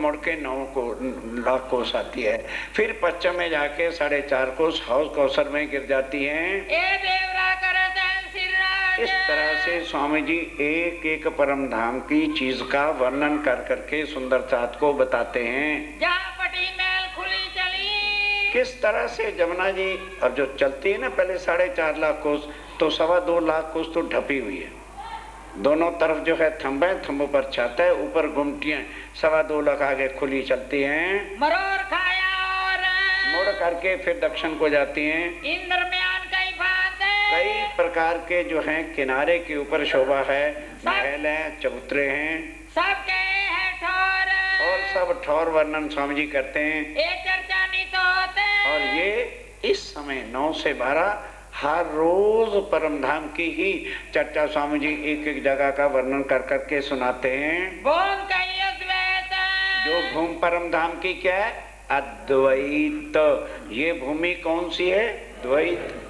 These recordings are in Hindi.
मुड़ के 9 लाख कोस आती है, फिर पश्चिम में जाके 4.5 कोस हाउस कौसर में गिर जाती हैं। इस तरह से स्वामी जी एक एक परम धाम की चीज का वर्णन कर करके सुंदर साथ को बताते हैं। किस तरह से जमुना जी अब जो चलती है ना, पहले 4.5 लाख कोस, तो 2.25 लाख कोस तो ढपी हुई है, दोनों तरफ जो है थंब है, थंबों पर छत है, ऊपर गुमटियां 2.25 लाख आगे खुली चलती हैं, मरोर खाया और मुड़ करके फिर दक्षिण को जाती हैं। इन दरमियान कई बात है, कई प्रकार के जो हैं किनारे के ऊपर शोभा है, महल है, चबूतरे हैं, सबके है ठोर और सब ठौर वर्णन स्वामी जी करते हैं। एक चर्चा नहीं तो होते, और ये इस समय 9 से 12 हर रोज परम धाम की ही चर्चा स्वामी जी एक एक जगह का वर्णन कर करके सुनाते हैं। बोल कही अद्वैत, जो भूमि परम धाम की क्या है? अद्वैत। ये भूमि कौन सी है? द्वैत।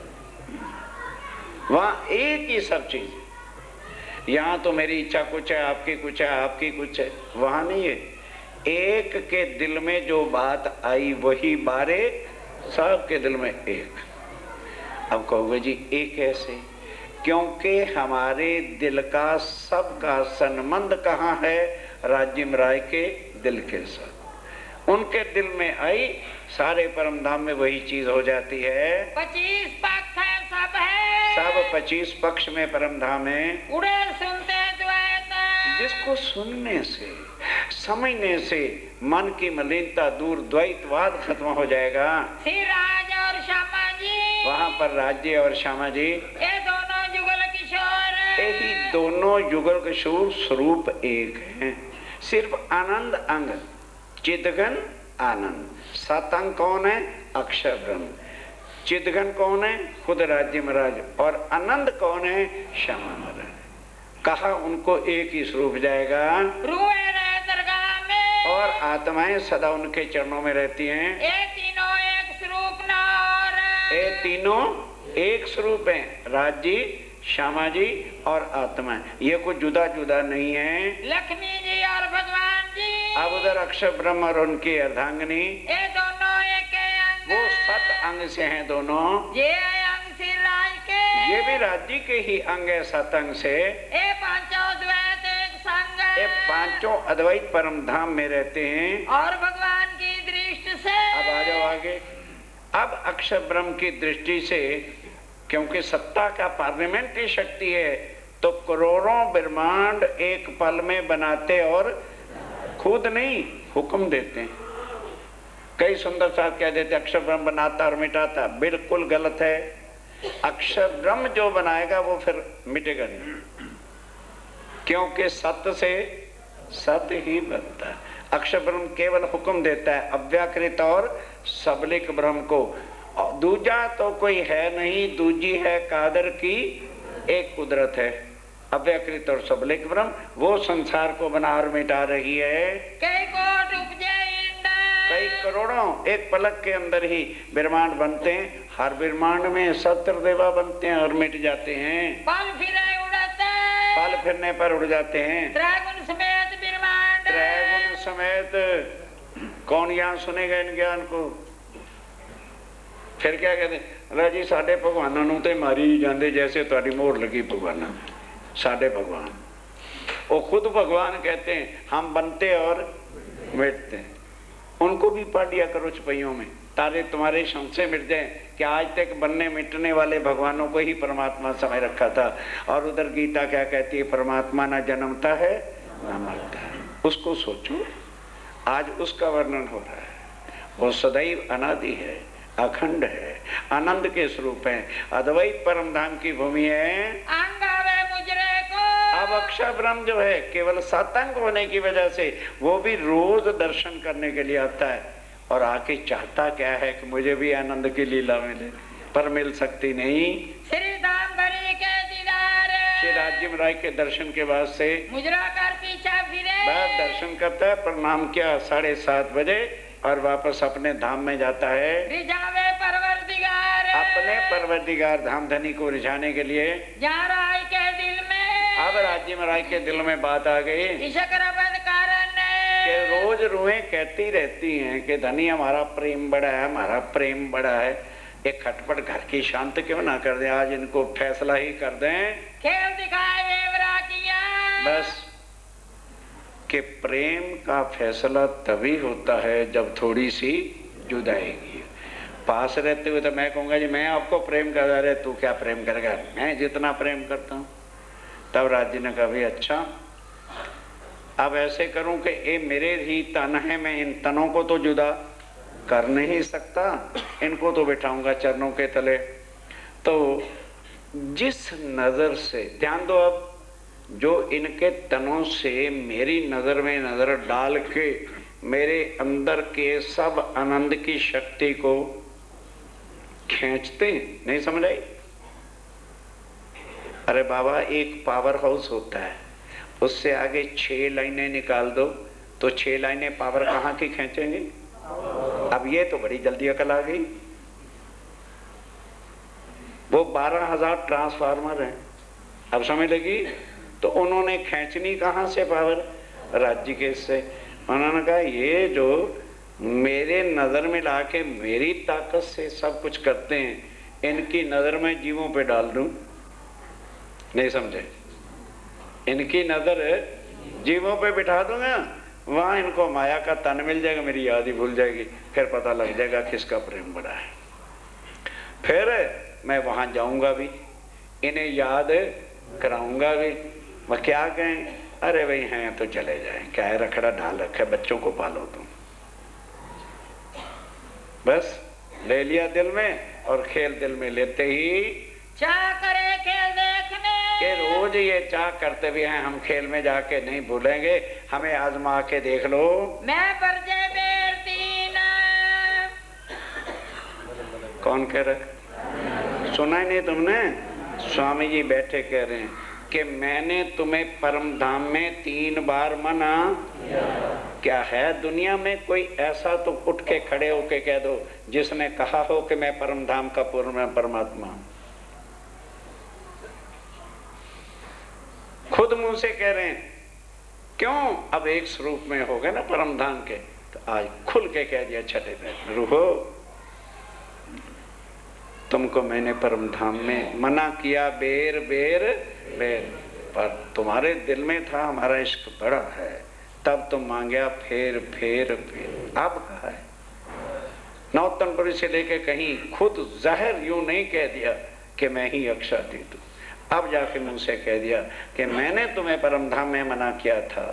वहां एक ही सब चीज। यहाँ तो मेरी इच्छा कुछ है, आपकी कुछ है, आपकी कुछ है, वहां नहीं है। एक के दिल में जो बात आई वही बारे सबके दिल में एक। अब कहोगे जी एक कैसे? क्योंकि हमारे दिल का सबका संबंध कहाँ है? राज्य राय के दिल के साथ। उनके दिल में आई, सारे परम धाम में वही चीज हो जाती है। 25 पक्ष है, सब है, सब 25 पक्ष में परम धाम है। उड़े सुनते द्वैत, जिसको सुनने से समझने से मन की मलिनता दूर, द्वैतवाद खत्म हो जाएगा। श्री राज और श्यामा जी, वहाँ पर राज्य और श्यामा जी ये दोनों जुगल किशोर, यही दोनों युगल किशोर स्वरूप एक हैं। सिर्फ आनंद अंग, चिदघन आनंद। सतंग कौन है? अक्षर ब्रह्म। चिदघन कौन है? खुद राज्य महाराज। और आनंद कौन है? श्यामा महाराज। कहा उनको एक ही स्वरूप जाएगा, रुए रहे दरगाह में, और आत्माएं सदा उनके चरणों में रहती हैं। ये तीनों एक स्वरूप न और, ये तीनों एक स्वरूप हैं, राज्य, श्यामा जी और आत्मा। ये कुछ जुदा जुदा नहीं है। लक्ष्मी जी और भगवान जी, अब उधर अक्षर ब्रह्म और उनकी अर्धांगिनी, ये दोनों एक अंग, वो 7 अंग से हैं दोनों। ये अंग श्री राज के, ये भी राज्य के ही अंग है 7 अंग से। ये पांचों द्वैत एक संग, ये पांचों अद्वैत परम धाम में रहते हैं। और भगवान की दृष्टि से, अब आ जाओ आगे। अब अक्षर ब्रह्म की दृष्टि से, क्योंकि सत्ता का पार्लियामेंट्री शक्ति है, तो करोड़ों ब्रह्मांड एक पल में बनाते और खुद नहीं हुक्म देते हैं। कई सुंदर साथ कह देते अक्षर ब्रह्म बनाता और मिटाता, बिल्कुल गलत है। अक्षर ब्रह्म जो बनाएगा वो फिर मिटेगा नहीं, क्योंकि सत्य से सत्य ही बनता है। अक्षर ब्रह्म केवल हुक्म देता है, अव्याकृत और सबलिक ब्रह्म को। दूजा तो कोई है नहीं, दूजी है कादर की एक कुदरत है। अव्याकृत और सबलिक ब्रह्म वो संसार को बना और मिटा रही है। कई कोट उपजे इंड, कई करोड़ों एक पलक के अंदर ही ब्रह्मांड बनते हैं। हर ब्रह्मांड में 70 देवा बनते हैं और मिट जाते हैं। पल फिरे उड़ते, पल फिरने पर उड़ जाते हैं। त्रैगुण समेत ब्रह्मांड, त्रैगुण समेत। कौन यहाँ सुनेगा इन ज्ञान को? फिर क्या कहते? राजी साडे भगवाना नूं ते मारी जांदे जैसे तुहाडी मोहर लगी भगवाना। साडे भगवान, वो खुद भगवान कहते हैं, हम बनते और मिटते हैं। उनको भी पढ़ दिया करो चपैयों में, तारे तुम्हारे संशय मिट जाए कि आज तक बनने मिटने वाले भगवानों को ही परमात्मा समझ रखा था। और उधर गीता क्या कहती है? परमात्मा ना जन्मता है ना मरता है। उसको सोचो, आज उसका वर्णन हो रहा है। वो सदैव अनादि है, अखंड है, आनंद के स्वरूप है, अद्वैत परम धाम की भूमि है। अंगावे मुजरे को, अब अक्षर ब्रह्म जो है केवल सतंग होने की वजह से वो भी रोज दर्शन करने के लिए आता है, और आके चाहता क्या है कि मुझे भी आनंद की लीला मिले, पर मिल सकती नहीं। श्री धाम भरी के दीदार, श्री राज्य राय के दर्शन के बाद से मुजरा कर पीछा फिरे, बाद दर्शन करता है, प्रणाम किया 7:30 बजे, और वापस अपने धाम में जाता है। रिझावे परवरदिगार, अपने परवरदिगार धाम धनी को रिझाने के लिए। जहाँ राय के दिल में, अब राज्य में राय के दिल में बात आ गई, इशक रबद कारण, कि रोज रुएं कहती रहती हैं कि धनी हमारा प्रेम बड़ा है, हमारा प्रेम बड़ा है। एक खटपट घर की शांत क्यों ना कर दें, आज इनको फैसला ही कर दें। खेल दिखाए वेवरा किया। बस कि प्रेम का फैसला तभी होता है जब थोड़ी सी जुदाई की। पास रहते हुए तो मैं कहूँगा जी मैं आपको प्रेम कर रहा है, तू क्या प्रेम करेगा, मैं जितना प्रेम करता हूँ। तब राज जी ने कहा भाई अच्छा अब ऐसे करूं कि ये मेरे ही तन है, मैं इन तनों को तो जुदा कर नहीं सकता, इनको तो बिठाऊंगा चरणों के तले। तो जिस नजर से ध्यान दो, अब जो इनके तनों से मेरी नजर में नजर डाल के मेरे अंदर के सब आनंद की शक्ति को खींचते, नहीं समझ आई? अरे बाबा एक पावर हाउस होता है, उससे आगे 6 लाइनें निकाल दो तो 6 लाइनें पावर कहाँ की खींचेंगे? अब ये तो बड़ी जल्दी अकल आ गई। वो 12,000 ट्रांसफार्मर हैं, अब समझ लगी? तो उन्होंने खींचनी कहाँ से पावर? राज्य के से। उन्होंने कहा ये जो मेरे नजर में लाके मेरी ताकत से सब कुछ करते हैं, इनकी नजर में जीवों पे डाल दूं, नहीं समझे? इनकी नजर जीवों पे बिठा दूंगा, वहां इनको माया का तन मिल जाएगा, मेरी याद ही भूल जाएगी, फिर पता लग जाएगा किसका प्रेम बड़ा है। फिर मैं वहां जाऊंगा भी, इन्हें याद कराऊंगा भी। मैं क्या कहें, अरे भाई हैं तो चले जाएं, क्या है रखड़ा ढाल रखे, बच्चों को पालो तुम। बस ले लिया दिल में, और खेल दिल में लेते ही चाह करे खेल देखने कि रोज ये चाह करते भी हैं हम खेल में जाके नहीं भूलेंगे, हमें आजमा के देख लो। मैं परजे बेरती ना। कौन कह रहा? सुना ही नहीं तुमने? स्वामी जी बैठे कह रहे हैं कि मैंने तुम्हें परम धाम में 3 बार मना। क्या है दुनिया में कोई ऐसा तो उठ के खड़े होके कह दो जिसने कहा हो कि मैं परम धाम का पूर्ण परमात्मा हूं? खुद मुंह से कह रहे हैं। क्यों? अब एक स्वरूप में हो गए ना परम धाम के, तो आज खुल के कह दिया छठे पे, रूहो तुमको मैंने परम धाम में मना किया बेर बेर बेर, पर तुम्हारे दिल में था हमारा इश्क बड़ा है, तब तुम मांगया फेर फेर फेर। अब कहा है नौतनपुरी से लेके कहीं खुद जाहिर यूं नहीं कह दिया कि मैं ही अक्षातीत हूं, अब जाके मुझसे कह दिया कि मैंने तुम्हें परम धाम में मना किया था,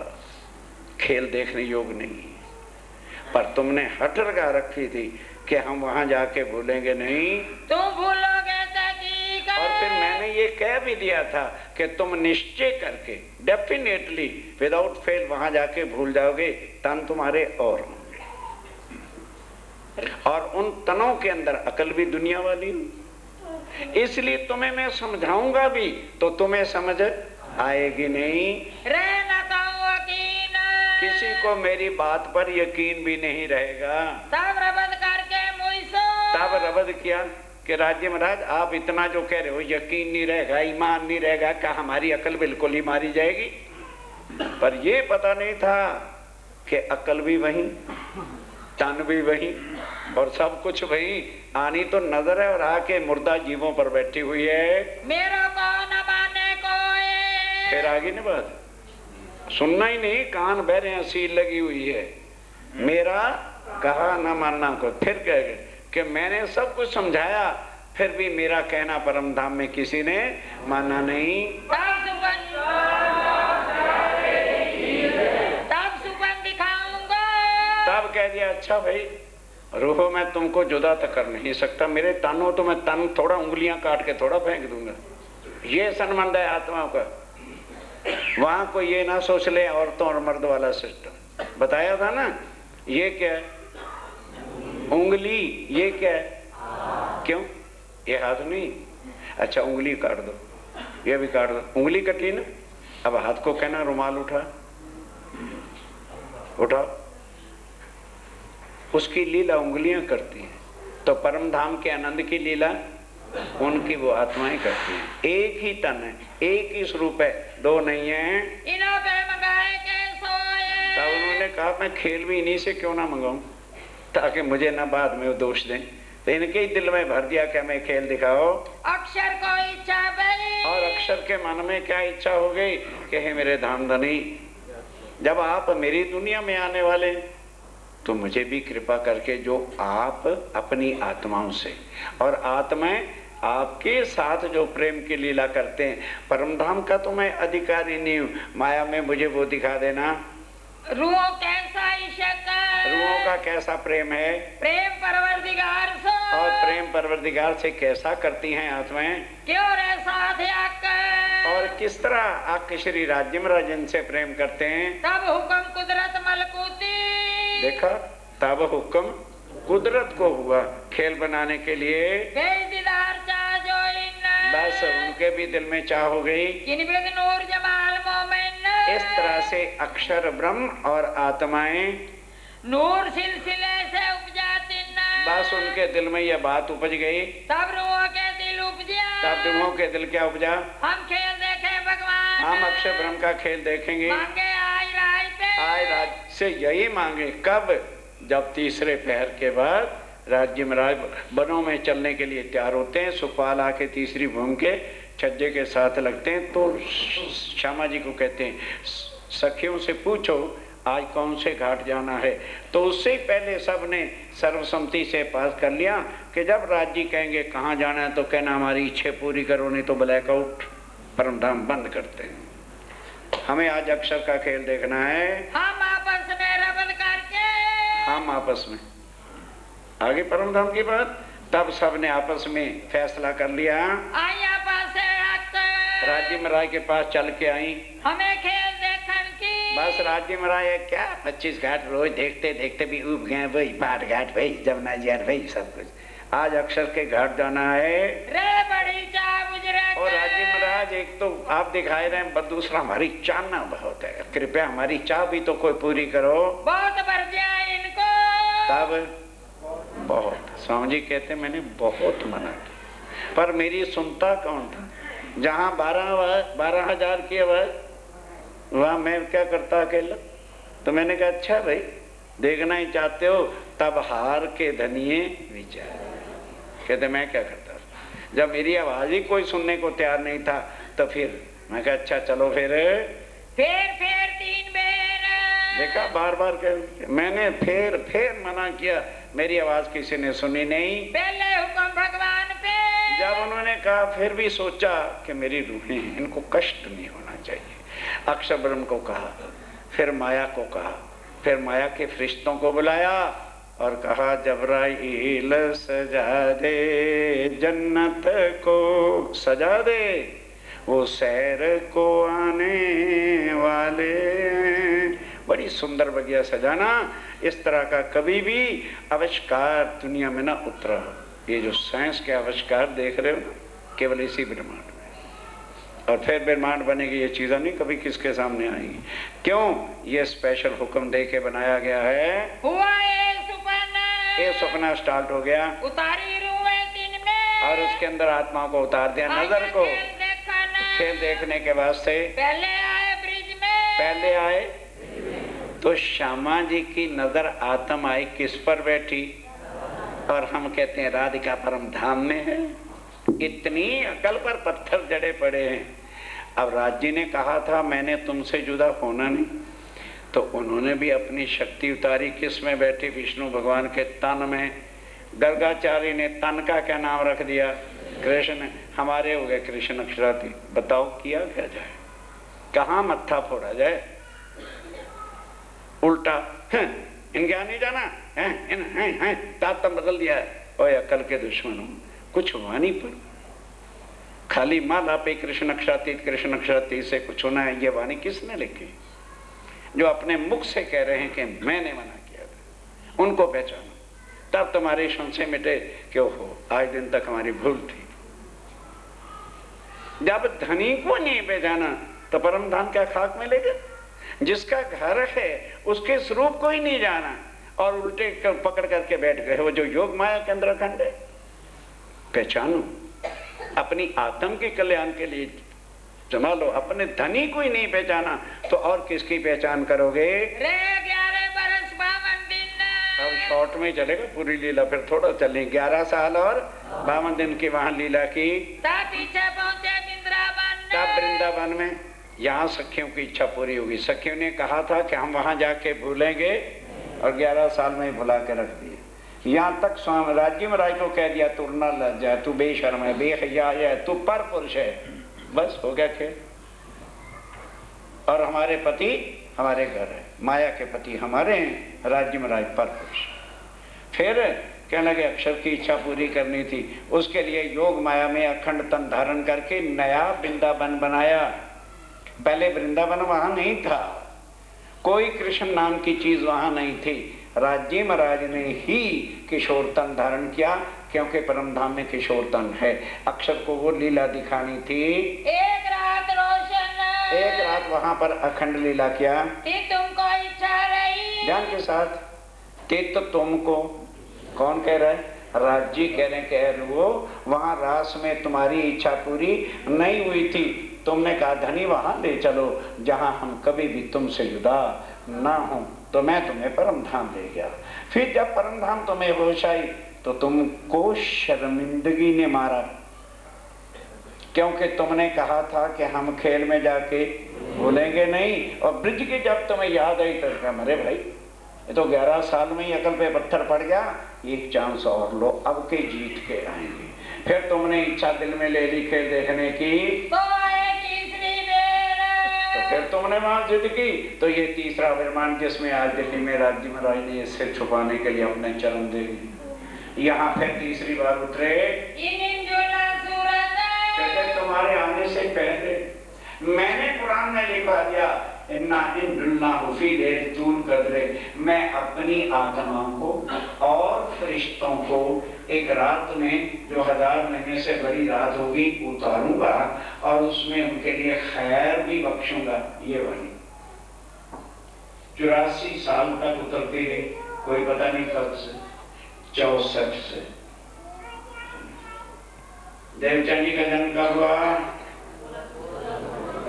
खेल देखने योग नहीं, पर तुमने हट लगा रखी थी कि हम वहां जाके भूलेंगे नहीं, तुम भूलोगे और फिर मैंने ये कह भी दिया था कि तुम निश्चय करके डेफिनेटली विदाउट फेल वहां जाके भूल जाओगे, तन तुम्हारे और होंगे, और उन तनों के अंदर अकल भी दुनिया वाली हूं, इसलिए तुम्हें मैं समझाऊंगा भी तो तुम्हें समझ आएगी नहीं। किसी को मेरी बात पर यकीन भी नहीं रहेगा। तब रबद करके मुझसे, तब रबद किया कि राज्य महाराज आप इतना जो कह रहे हो, यकीन नहीं रहेगा, ईमान नहीं रहेगा, क्या हमारी अकल बिल्कुल ही मारी जाएगी? पर ये पता नहीं था कि अकल भी वही, तन भी वही, और सब कुछ वही। आनी तो नजर है और आके मुर्दा जीवों पर बैठी हुई है। मेरा कौन माने कोई। फिर आगे ना बात सुनना ही नहीं, कान बहरे हैं, सील लगी हुई है, मेरा कहा न मानना को। फिर कह गए कि मैंने सब कुछ समझाया, फिर भी मेरा कहना परम धाम में किसी ने माना नहीं। तब सुपन दिखाऊंगा। तब कह दिया अच्छा भाई रूहो मैं तुमको जुदा तो कर नहीं सकता, मेरे तन हो तो मैं तन थोड़ा उंगलियां काट के थोड़ा फेंक दूंगा, ये संबंध है आत्माओं का। वहां को ये ना सोच ले औरतों और मर्द वाला सिस्टम बताया था ना। ये क्या है? उंगली, ये क्या है? क्यों? ये हाथ नहीं, अच्छा उंगली काट दो, ये भी काट दो, उंगली कटी ना। अब हाथ को कहना रुमाल उठा, उठाओ, उसकी लीला उंगलियां करती हैं। तो परम धाम के आनंद की लीला उनकी वो आत्माएं करती हैं। एक ही तन है, एक ही स्वरूप है, दो नहीं है। इन्हों पे मंगाए के सोए। तब उन्होंने कहा मैं खेल भी इन्हीं से क्यों ना मंगाऊं, ताकि मुझे ना बाद में वो दोष दें। तो इनके ही दिल में भर दिया कि हमें खेल दिखाओ। अक्षर को इच्छा भई, और अक्षर के मन में क्या इच्छा हो गई कि हे मेरे धामधनी, जब आप मेरी दुनिया में आने वाले तो मुझे भी कृपा करके जो आप अपनी आत्माओं से और आत्माएं आपके साथ जो प्रेम की लीला करते हैं, परमधाम का तो मैं अधिकारी नहीं हूँ, माया में मुझे वो दिखा देना। रूहों कैसा इश्क, रूहों का कैसा प्रेम है, प्रेम परवरदिगार से, और प्रेम परवरदिगार से कैसा करती हैं आत्माएं, क्यों रे साथ आकर, और किस तरह आपके श्री राज्यम राजन से प्रेम करते हैं। तब हुक्म कुदरत मलकूती, देखा, तब हुक्म कुदरत को हुआ खेल बनाने के लिए। बेदीदार चाह जो बस उनके भी दिल में चाह हो गई। किनबिद नूर जमाल मोमिन, इस तरह से अक्षर ब्रह्म और आत्माएं नूर सिलसिले से उपजाती न, बस उनके दिल में यह बात उपज गई। तब रूहों के दिल उपजा, तब दिलों के दिल क्या उपजा, हम खेल देखे भगवान, हम अक्षर ब्रह्म का खेल देखेंगे। मांगे आय राय पे, आय राज से यही मांगे, कब, जब तीसरे पहर के बाद राज्य महाराज बनों में चलने के लिए तैयार होते हैं। सुखपाल आके तीसरी भूमि के छज्जे के साथ लगते हैं तो श्यामा जी को कहते हैं सखियों से पूछो आज कौन से घाट जाना है। तो उससे ही पहले सब ने सर्वसम्मति से पास कर लिया कि जब राज जी कहेंगे कहाँ जाना है तो कहना हमारी इच्छा पूरी करो, नहीं तो ब्लैकआउट परमधाम बंद करते हैं। हमें आज अक्षर का खेल देखना है। हम आपस में रबद करके, हम आपस में आगे परमधाम की बात, तब सब ने आपस में फैसला कर लिया। आई आपस से आकर, राज्य महाराज के पास चल के आई। हमें खेल देखन की, बस राज्य महाराज क्या 25 घाट रोज देखते देखते भी उब गए, वही पाट घाट वही जमुना जी वही सब कुछ। आज अक्षर के घाट जाना है रे बड़ी चाह बुजरे, और राज्य महाराज एक तो आप दिखाए रहे हैं, दूसरा हमारी चाहना बहुत है, कृपया हमारी चाह भी तो कोई पूरी करो। बहुत बढ़ जाए इनको, तब बहुत स्वामी जी कहते मैंने बहुत मना किया पर मेरी सुनता कौन था। जहाँ 12,000 की आवाज वहाँ मैं क्या करता अकेला। तो मैंने कहा अच्छा भाई देखना ही चाहते हो, तब हार के धनिये विचार। कहते मैं क्या करता, जब मेरी आवाज ही कोई सुनने को तैयार नहीं था तो फिर मैं कहा अच्छा चलो फिर 3 बेर देखा, बार बार कह मैंने फिर मना किया, मेरी आवाज किसी ने सुनी नहीं। पहले हुक्म भगवान पे, जब उन्होंने कहा फिर भी सोचा कि मेरी रूहें हैं, इनको कष्ट नहीं होना चाहिए। अक्षर ब्रह्म को कहा, फिर माया को कहा, फिर माया के फरिश्तों को बुलाया और कहा जबराइल सजा दे जन्नत को, सजा दे वो सैर को आने वाले। बड़ी सुंदर बगिया सजाना, इस तरह का कभी भी आविष्कार दुनिया में ना उतरा। ये जो साइंस के आविष्कार देख रहे हो ना, केवल इसी ब्रह्मांड में, और फिर ब्रह्मांड बनेगी ये चीजें नहीं कभी किसके सामने आएंगी। क्यों? ये स्पेशल हुक्म दे के बनाया गया है। हुआ ये सपना स्टार्ट हो गया, उतारी रूहें दिन में, और उसके अंदर आत्मा को उतार दिया, नजर को खेल देखने के वास्ते। पहले आए ब्रिज में, पहले आए तो श्यामा जी की नजर आत्मा आई किस पर बैठी, और हम कहते हैं राधिका परम धाम में है। इतनी अकल पर पत्थर जड़े पड़े हैं। अब राज जी ने कहा था मैंने तुमसे जुदा होना नहीं, तो उन्होंने भी अपनी शक्ति उतारी, किस में बैठी, विष्णु भगवान के तन में। गर्गाचार्य ने तन का क्या नाम रख दिया, कृष्ण। हमारे हो गए कृष्ण अक्षराती। बताओ किया क्या जाए, कहाँ मत्था फोड़ा जाए, उल्टा इनके यहाँ नहीं जाना है, तात्म बदल दिया है। ओए अकल के दुश्मनों, कुछ वाणी पर खाली माला पे कृष्ण अक्षरातीत से कुछ होना है, ये वाणी किसने लिखी? जो अपने मुख से कह रहे हैं कि मैंने मना किया था, उनको पहचानो, तब तुम्हारे संशय मिटे कि ओहो आज दिन तक हमारी भूल थी। जब धनी को नहीं पहचाना तो परम धाम क्या खाक में ले गए? जिसका घर है उसके स्वरूप को ही नहीं जाना और उल्टे पकड़ करके बैठ गए। वो जो योग माया के अंदर अखंड है, पहचानो, अपनी आत्म के कल्याण के लिए जमा लो, अपने धनी को ही नहीं पहचाना तो और किसकी पहचान करोगे? रे 11 बरस 52 दिन। अब शॉर्ट में चलेगा पूरी लीला, फिर थोड़ा चलें। 11 साल और 52 दिन की वहां लीला की। तब पीछे पहुंचे वृंदावन। तब वृंदावन में यहाँ सखियों की इच्छा पूरी होगी। सखियों ने कहा था कि हम वहां जाके भूलेंगे और 11 साल में भुला के रख दिए। यहाँ तक स्वामी राज्य महाराज को कह दिया तू न लज्जा है, तू बेशर्म है, बेहया है, तू पर पुरुष है। बस हो गया खेल। और हमारे पति हमारे घर है, माया के पति हमारे हैं, राज्य महाराज पर पुरुष। फिर कहने लगे अक्षर की इच्छा पूरी करनी थी, उसके लिए योग माया में अखंड तन धारण करके नया वृंदावन बनाया। पहले वृंदावन वहां नहीं था, कोई कृष्ण नाम की चीज वहां नहीं थी। राज्य महाराज ने ही किशोर तन धारण किया, क्योंकि परमधाम में किशोर तन है। अक्षर को वो लीला दिखानी थी। एक रात रोशन, एक रात वहां पर अखंड लीला किया। तुमको इच्छा रही, ध्यान के साथ, तो तुमको कौन कह रहा है? राज्य कह रहे, कह रहे वहां रास में तुम्हारी इच्छा पूरी नहीं हुई थी। तुमने कहा धनी वहां ले चलो जहां हम कभी भी तुमसे जुदा ना हो, तो मैं तुम्हें परम धाम ले गया। फिर जब परम धाम तुम्हें होश आई तो तुमको शर्मिंदगी ने मारा, क्योंकि तुमने कहा था कि हम खेल में जाके भूलेंगे नहीं। और ब्रिज की जब तुम्हें याद आई तो कहा अरे भाई ये तो 11 साल में ही अकल पे पत्थर पड़ गया, एक चांस और लो, अब के जीत के आएंगे। फिर तुमने इच्छा दिल में ले ली खेल देखने की, तो फिर तुमने वहां जिद की। तो ये तीसरा विमान जिसमें आज दिल्ली में राज्य महाराज ने इससे छुपाने के लिए अपने चरण दे दिए। यहाँ फिर तीसरी बार उतरे, कहते तुम्हारे आने से पहले मैंने कुरान में लिखा दिया इन्ना इंदुल्ला हुफी दे तून कदरे, मैं अपनी आत्मा को और फरिश्तों को एक रात में जो 1000 महीने से बड़ी रात होगी उतारूंगा और उसमें उनके लिए खैर भी बख्शूंगा। ये वाली 84 साल तक उतरती रही, कोई पता नहीं कब से, 64 से। देवचंद जी का जन्म कब हुआ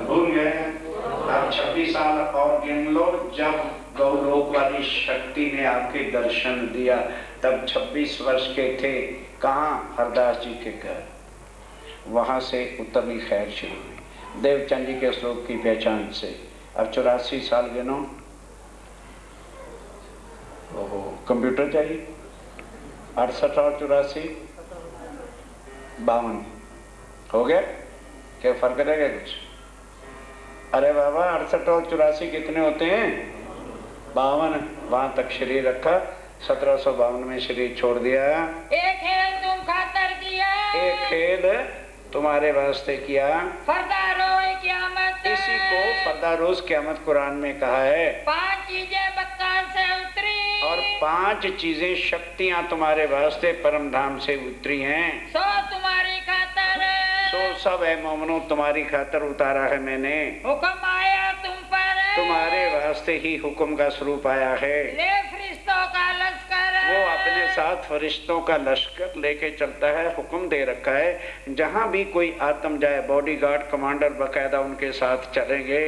भूल गए। अब 26 साल और गिन लो, जब गौलोक वाली शक्ति ने आपके दर्शन दिया तब 26 वर्ष के थे। कहाँ? हरदास जी के घर। वहां से उतरनी खैर शुरू हुई देवचंद जी के श्लोक की पहचान से। अब 84 साल गिनो। ओहो, कंप्यूटर चाहिए। 68 और 84 52 हो गया। क्या फर्क रहेगा कुछ? अरे बाबा 68 और 84 कितने होते हैं? 52। वहां तक शरीर रखा, 1752 में शरीर छोड़ दिया। एक खेल तुम खातर किया, एक खेल तुम्हारे वास्ते किया, फरदारोए क़यामत। इसी को फरदारोज क़यामत कुरान में कहा है। 5 चीजें बक्कार से उतरी, और 5 चीजें शक्तियां तुम्हारे वास्ते परम धाम से उतरी हैं। सो तुम्हारी खातर, सो सब है मोमनो तुम्हारी खातर उतारा है मैंने। हुक्म आया तुम पर, तुम्हारे वास्ते ही हुक्म का स्वरूप आया है। ले फरिश्तों का लश्कर, वो अपने साथ फरिश्तों का लश्कर लेके चलता है। हुक्म दे रखा है जहां भी कोई आत्म जाए बॉडीगार्ड कमांडर बकायदा उनके साथ चलेंगे।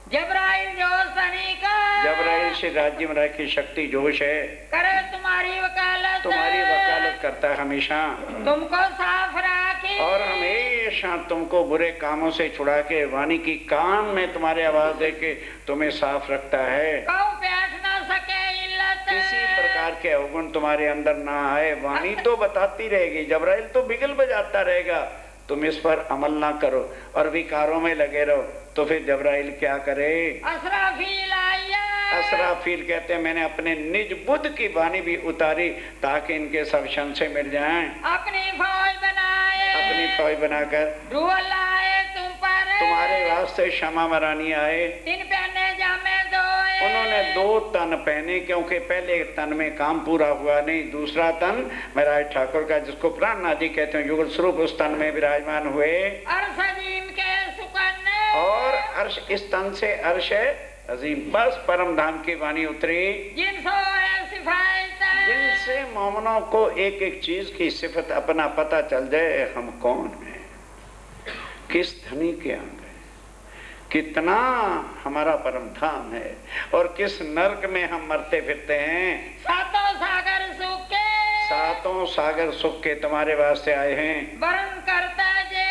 जबराइल जोश सनी का, जबराइल से राज्य महाराज की शक्ति जोश है, करे तुम्हारी वकालत, तुम्हारी वकालत करता है हमेशा। तुमको साफ राखी, और हमेशा तुमको बुरे कामों से छुड़ा के वाणी की कान में तुम्हारे आवाज दे के तुम्हें साफ रखता है। कौ प्यास ना सके इल्लत, किसी प्रकार के अवगुण तुम्हारे अंदर ना आए। वाणी तो बताती रहेगी, जबराइल तो बिगल बजाता रहेगा, तुम इस पर अमल ना करो और विकारों में लगे रहो। तो फिर जबराइल क्या करे? असराफील आया, असराफील कहते हैं मैंने अपने निज बुद्ध की वाणी भी उतारी ताकि इनके सब शन से मिल जाएं। अपनी फौज बनाए, अपनी फौज बनाकर रूह लाए तुम पर, तुम्हारे वास्ते क्षमा मरानी आए। 3 पहने जामे धोए, उन्होंने 2 तन पहने, क्योंकि पहले तन में काम पूरा हुआ नहीं। दूसरा तन महाराज ठाकुर का, जिसको प्राणनाथ जी कहते हैं, युगल स्वरूप, उस तन में विराजमान हुए। अर्श अजीम के सुकन, और अर्श, इस तन से अर्श अजीम, बस परम धाम की वाणी उतरी। जिनसे मोमनों को एक एक चीज की सिफत अपना पता चल जाए, हम कौन हैं, किस धनी के अंग हैं, कितना हमारा परम धाम है और किस नर्क में हम मरते फिरते हैं। सातों सागर सुख के, सातों सागर सुख के तुम्हारे वास्ते आए हैं। वर्णन करता जे,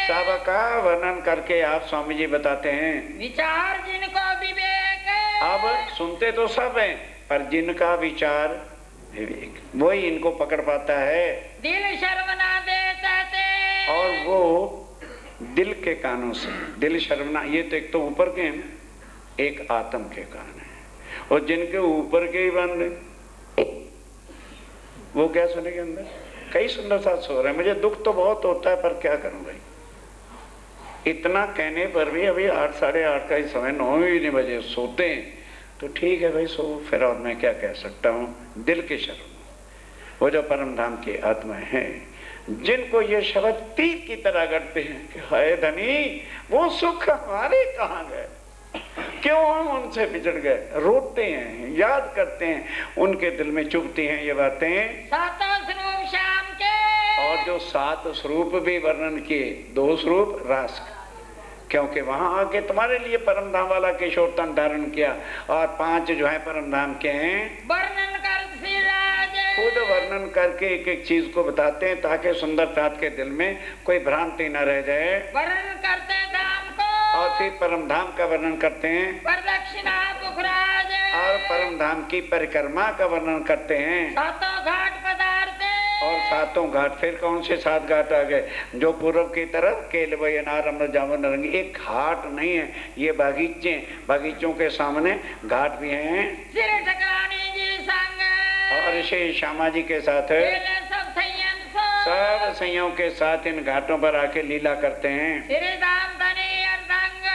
सबका वर्णन करके आप स्वामी जी बताते हैं। विचार जिनको विवेक, अब सुनते तो सब हैं पर जिनका विचार विवेक वही इनको पकड़ पाता है। दिल शर्म ना देता थे, और वो दिल के कानों से, दिल शर्मना, ये तो एक तो ऊपर के हैं, एक आत्म के कान है। और जिनके ऊपर के ही बंद है वो क्या सुनेंगे अंदर। कई सुंदर साथ सो रहे हैं। मुझे दुख तो बहुत होता है पर क्या करूं भाई, इतना कहने पर भी अभी 8 साढ़े 8 का ही समय, 9 ही नहीं बजे सोते हैं तो ठीक है भाई सो, फिर और मैं क्या कह सकता हूँ। दिल के शर्म वो जो परम धाम की आत्माएं हैं जिनको ये शब्द तीर की तरह गढ़ते हैं कि हाय धनी वो सुख हमारे कहाँ गए, क्यों हम उनसे बिछड़ गए। रोते हैं, याद करते हैं, उनके दिल में चुभती हैं ये बातें। सातों स्वरूप श्याम के, और जो 7 स्वरूप भी वर्णन किए, 2 स्वरूप रास, क्योंकि वहां आके तुम्हारे लिए परम धाम वाला किशोर तन धारण किया और 5 जो है परम धाम के हैं। वर्णन कर श्री राज, खुद वर्णन करके एक एक चीज को बताते हैं ताकि सुंदर तात के दिल में कोई भ्रांति न रह जाए। वर्णन करते धाम को, और फिर परम धाम का वर्णन करते हैं। प्रदक्षिणा पुखराज, और परम धाम की परिक्रमा का वर्णन करते हैं। सातों घाट पदार्थ, और 7 घाट, फिर कौन से 7 घाट आ गए, जो पूर्व की तरफ केलवय अनार अमृत जामुन नारंगी, एक घाट नहीं है, ये बागीचे, बागीचों के सामने घाट भी हैं। सिर ठकानी जी संग, और श्री श्यामा जी के साथ सब संयम सब संयोग के साथ इन घाटों पर आके लीला करते हैं। श्री धाम धनी अर्धंग,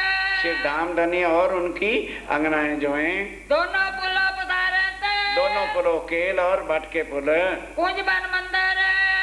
श्री धाम धनी और उनकी अंगनाएं जो हैं, दोनों पुलों पधारत, दोनों पुलों, केल और भट के पुल, कुंज बन मंदिर,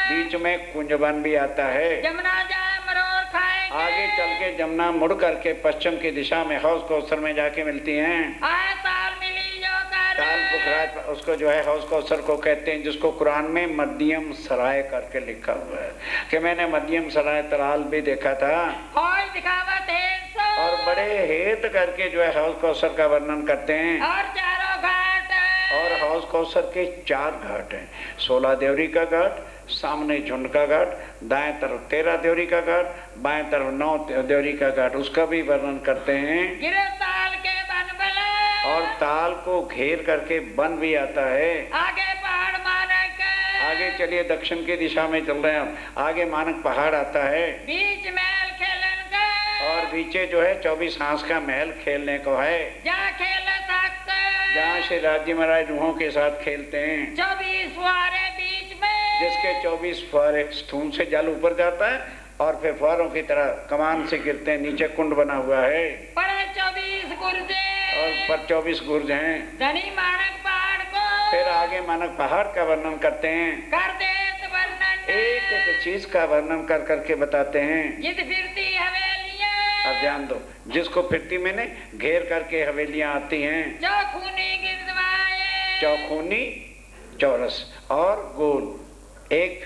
बीच में कुंजबन भी आता है। जमुना जाए मरोर खाएंगे, आगे चल के जमुना मुड़ करके पश्चिम की दिशा में हौज कौसर में जाके मिलती हैं। आए ताल मिली जो कर, ताल पुखराज, उसको जो है हौज कौसर को कहते हैं, जिसको कुरान में मध्यम सराय करके लिखा हुआ है कि मैंने मध्यम सराय तराल भी देखा था। हौज दिखावत है सो, और बड़े हेत करके जो है हौज कौसर का वर्णन करते हैं। और चारों घाट, और हौज कौसर के 4 घाट हैं। 16 देवरी का घाट, सामने झुंड का घाट, दाएं तरफ 13 देवरी का घाट, बाएं तरफ 9 देवरी का घाट, उसका भी वर्णन करते हैं। गिरे ताल के बन बले, और ताल को घेर करके वन भी आता है। आगे पहाड़ मानक, आगे चलिए, दक्षिण की दिशा में चल रहे हैं हम, आगे मानक पहाड़ आता है। बीच महल खेलन का, और पीछे जो है 24 हांस का महल खेलने को है, जा खेल सकते, जहाँ से राज्य महाराज रूहों के साथ खेलते हैं। 24 फुहारे बीच में, जिसके 24 फुहारे, स्थूल से जल ऊपर जाता है और फिर फुहारों की तरह कमान से गिरते हैं, नीचे कुंड बना हुआ है। बड़े 24 गुर्जे, और पर 24 गुर्ज हैं। धनी मानक पहाड़ को, फिर आगे मानक पहाड़ का वर्णन करते हैं, कर देत वर्णन, एक एक चीज का वर्णन कर करके बताते हैं। जित फिरती हवेलियां, अब ध्यान दो, जिसको फिरती मैंने घेर करके हवेलियां आती हैं। चौखूनी गिरदवाए, चौखूनी, चौरस और गोल, एक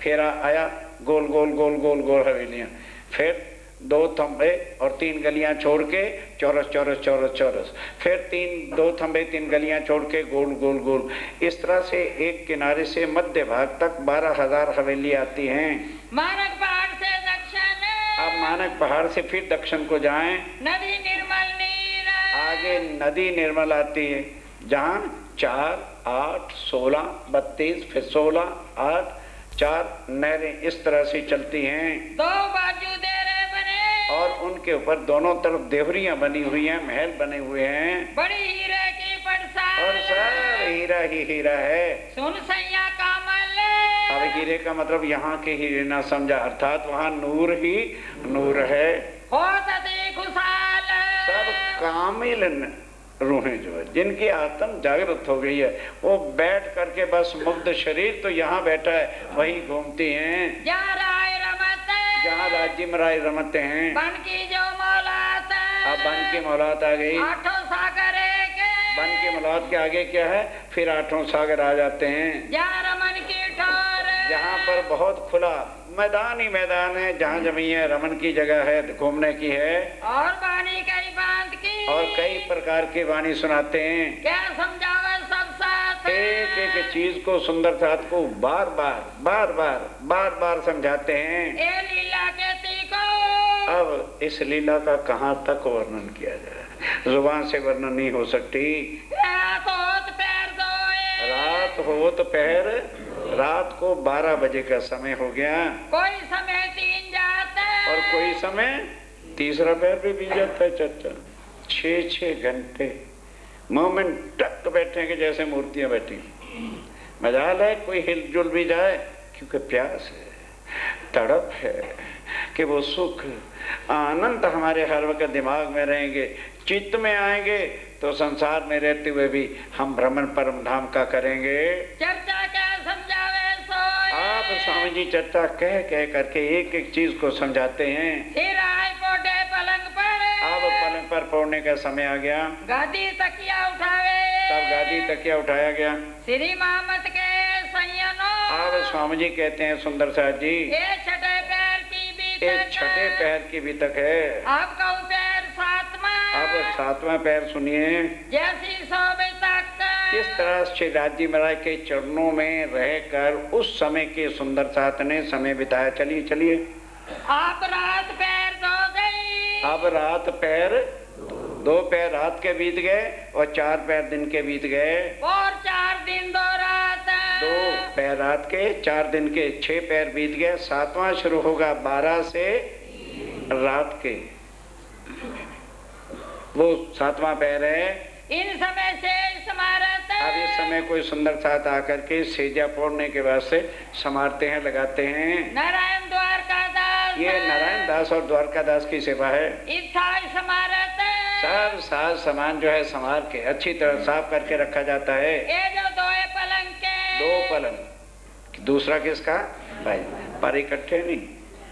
फेरा आया, गोल गोल गोल गोल गोल हवेलियां, फिर 2 थंबे और 3 गलियां छोड़ के चौरस चौरस चौरस चौरस, फिर 2 थंबे 3 गलियां छोड़ के गोल गोल गोल, इस तरह से एक किनारे से मध्य भाग तक 12,000 हवेली आती हैं। मानक पहाड़ से दक्षिण, अब मानक पहाड़ से फिर दक्षिण को जाएं, नदी निर्मल नीर, आगे नदी निर्मल आती है, जहाँ 4, 8, 16, 32, फिर 16, 8, 4 नहरें इस तरह से चलती हैं। 2 बाजू देरे बने, और उनके ऊपर दोनों तरफ देवरियां बनी हुई हैं, महल बने हुए हैं। बड़ी हीरे की पटसाल, और सब हीरा ही हीरा है। सुन सैया कामल, अब हीरे का मतलब यहाँ के हीरे ना समझा, अर्थात वहाँ नूर ही नूर है। हो सती खुशहाल, सब कामिल रूहें जो है, जिनकी आत्म जागृत हो गई है, वो बैठ करके बस मुग्ध शरीर तो यहाँ बैठा है, वहीं घूमती हैं जहाँ राय रमत, जहाँ राज्य में राय रमते हैं। बन की जो मौलात, अब बन की मौलात आ गई। 8 सागर एक, बन की मौलात के आगे क्या है, फिर 8 सागर आ जाते हैं। जहाँ रमन की ठोर, जहाँ पर बहुत खुला मैदान ही मैदान है, जहाँ जमी है, रमन की जगह है, घूमने की है, और वाणी कई बात की, और कई प्रकार की वाणी सुनाते हैं। क्या समझावे सब साथ, एक एक चीज को, सुंदर साथ को बार बार समझाते हैं। ए लीला के तीको, अब इस लीला का कहाँ तक वर्णन किया जाए, जुबान से वर्णन नहीं हो सकती। रात होत पैर धोए, रात हो तो पैर, रात को 12 बजे का समय हो गया, कोई समय 3 जाता, और कोई समय तीसरा पैर भी बीत जाता है। चर्चा 6 घंटे मुंह में टक बैठे के जैसे मूर्तियां बैठी। मजाल है कोई हिलजुल भी जाए, क्योंकि प्यास है, तड़प है कि वो सुख आनंद हमारे हर वक्त दिमाग में रहेंगे, चित्त में आएंगे, तो संसार में रहते हुए भी हम भ्रमण परम धाम का करेंगे। चर्चा क्या समझावे सोए, आप स्वामी जी चर्चा कह करके एक एक चीज को समझाते हैं। सिर आए पोटे पलंग पर, अब पलंग पर पौड़ने का समय आ गया, गादी तकिया उठावे, तब गादी तकिया उठाया गया। श्री मामत के संयनो, अब स्वामी जी कहते हैं सुंदर साथ जी, ये छठे पैर की भी एक छठे पैर की भी तक है। अब कहूँ पैर सातवां, अब 7वां पैर सुनिए। जैसी सोबे तक, किस तरह श्री राजी महाराज के चरणों में रहकर उस समय के सुंदर साथ ने समय बिताया। चलिए चलिए। आप रात पैर धो गई, अब रात पैर, 2 पैर रात के बीत गए और 4 पैर दिन के बीत गए। और 4 दिन 2 रात, 2 पैर रात के, 4 दिन के, 6 पैर बीत गए। 7वां शुरू होगा 12 से रात के, वो 7वां पैर है। इन समय से समारत, अब इस समय कोई सुंदर साथ आकर के सेजा फोड़ने के बाद से समारते हैं, लगाते हैं। नारायण द्वारका दास, ये नारायण दास और द्वारका दास की सेवा है। इच्छा समारत, सब साज सामान जो है संभाल के अच्छी तरह साफ करके रखा जाता है। ये जो 2 पलंग के, 2 पलंग, दूसरा किसका भाई, पर इकट्ठे नहीं।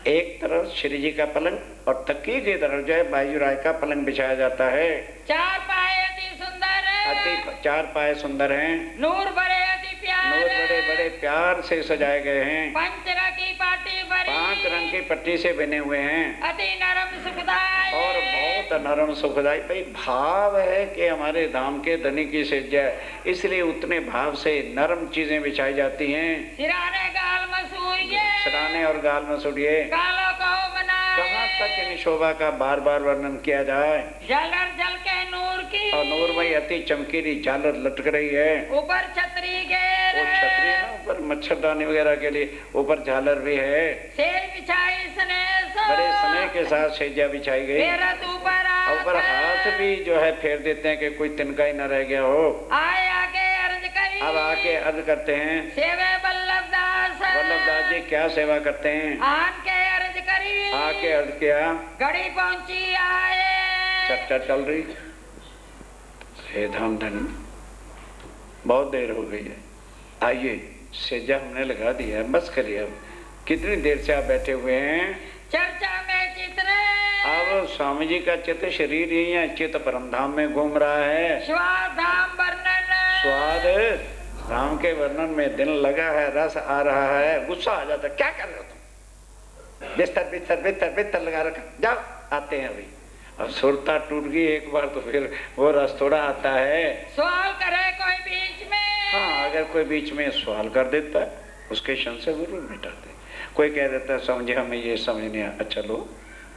एक तरफ श्री जी का पलंग और तकिए की तरफ जो है बाजूराय का पलंग बिछाया जाता है। 4 पाए अति सुंदर, अति 4 पाए सुंदर हैं, नूर बड़े अति प्यारे, नूर बड़े बड़े प्यार से सजाए गए हैं। पंचरा की पाटी भरी, 5 रंग की पट्टी से बने हुए हैं अति नरम सुखदाई, और बहुत नरम सुखदाई। भाई भाव है कि हमारे धाम के धनी की सेजा है, इसलिए उतने भाव से नरम चीजें बिछाई जाती हैं। सिराने गाल मसूरिये, सराने और गाल मसूड़िए, कालो को बनाए, कहाँ तक इन शोभा का बार बार वर्णन किया जाए। झालर जल के नूर की, और नूरमयी अति चमकीली झालर लटक रही है। ऊपर छतरी घेर, वो छतरी है ना, ऊपर मच्छरदानी वगैरह के लिए ऊपर झालर भी है। सेज बिछाई स्नेह सो, बड़े स्नेह के साथ सेजा बिछाई गई। फेरत ऊपर और ऊपर हाथ भी जो है फेर देते हैं कि कोई तिनका ही न रह गया हो। आए आके अर्ज करी, अब आके अर्ज करते हैं। सेवे वल्लभ दास, वल्लभ दास जी क्या सेवा करते हैं। आन के अर्ज करी, आके अर्ज किया, घड़ी पहुंची आए, चर्चा चल रही। हे धाम धनी, बहुत देर हो गई है, आइए सेजा हमने लगा दिया है, बस करिए। अब कितनी देर से आप बैठे हुए हैं। चर्चा में चित्र, अब स्वामी जी का चित्त शरीर ही है, चित्त परम धाम में घूम रहा है। स्वाद धाम वर्णन, स्वाद धाम के वर्णन में दिल लगा है, रस आ रहा है, गुस्सा आ जाता है। क्या कर रहे हो तुम, बिस्तर बिस्तर बिस्तर बिस्तर लगा रखा, जाओ आते हैं अभी। अब सुरता टूट गई एक बार तो फिर वो रस थोड़ा आता है। सवाल करे कोई बीच में, हाँ, अगर कोई बीच में सवाल कर देता है उसके संशय जरूर मिटाते। कोई कह देता है समझे हमें ये समझ नहीं आया, अच्छा लो,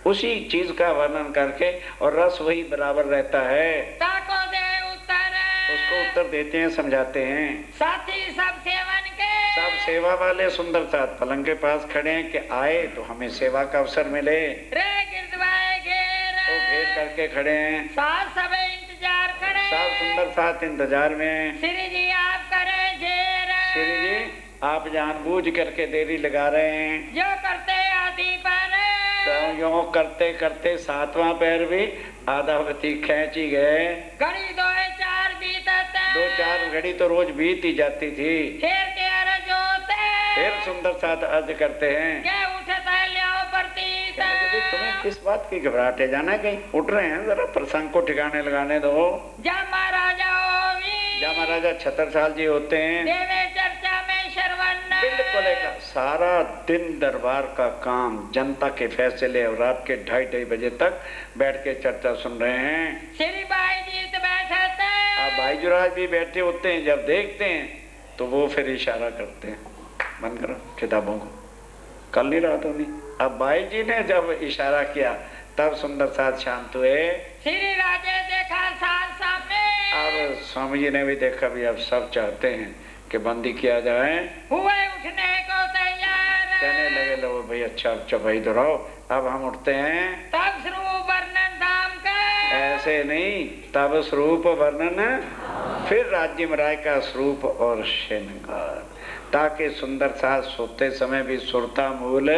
उसी चीज का वर्णन करके और रस वही बराबर रहता है, ताको दे उत्तर, उसको उत्तर देते हैं, समझाते हैं। साथी सब सेवन के, सब सेवा वाले सुंदर साथ पलंग के पास खड़े हैं कि आए तो हमें सेवा का अवसर मिले। रे गिरदवाए घेर, वो घेर करके खड़े हैं, साथ सब इंतजार करे, सब सुंदर साथ इंतजार में। श्री जी आप करे घेर, श्री जी आप जानबूझ करके देरी लगा रहे हैं। जो करते आदि पर, तो यूं करते करते 7वां पैर भी आधावती खींच ही गए। घड़ी 2-4 बीतत, 2-4 घड़ी तो रोज बीत ही जाती थी। फिर के अर्ज होते, फिर सुंदर साथ अर्ज करते हैं, के उठता ल्याओ प्रतीत, तुम्हें किस बात की घबराहट है, जाना कहीं उठ रहे हैं, जरा प्रसंग को ठिकाने लगाने दो। जा महाराजा होवी, जा महाराजा छतरसाल जी होते हैं, देवे चर्चा में शरवण, बिल्कुल एक सारा दिन दरबार का काम, जनता के फैसले, और रात के 2:30 बजे तक बैठ के चर्चा सुन रहे हैं। श्री भाई जी तो बैठे थे। अब भाई जुराज भी बैठे होते हैं, जब देखते हैं तो वो फिर इशारा करते हैं, बंद करो किताबों को, कल नहीं रहा तो नहीं। अब भाई जी ने जब इशारा किया तब सुंदर साथ शांत हुए। श्री राजे देखा साथ सामने। अब स्वामी जी ने भी देखा, भी अब सब चाहते हैं कि बंदी किया जाए, हुए उठने को तैयार। कहने लगे लो भाई अच्छा भाई दोहराओ, अब हम उठते हैं। तब स्वरूप वर्णन धाम का। ऐसे नहीं, तब स्वरूप वर्णन, फिर राज्य में राय का स्वरूप और श्रृंगार, ताकि सुंदर साथ सोते समय भी सुरता मूल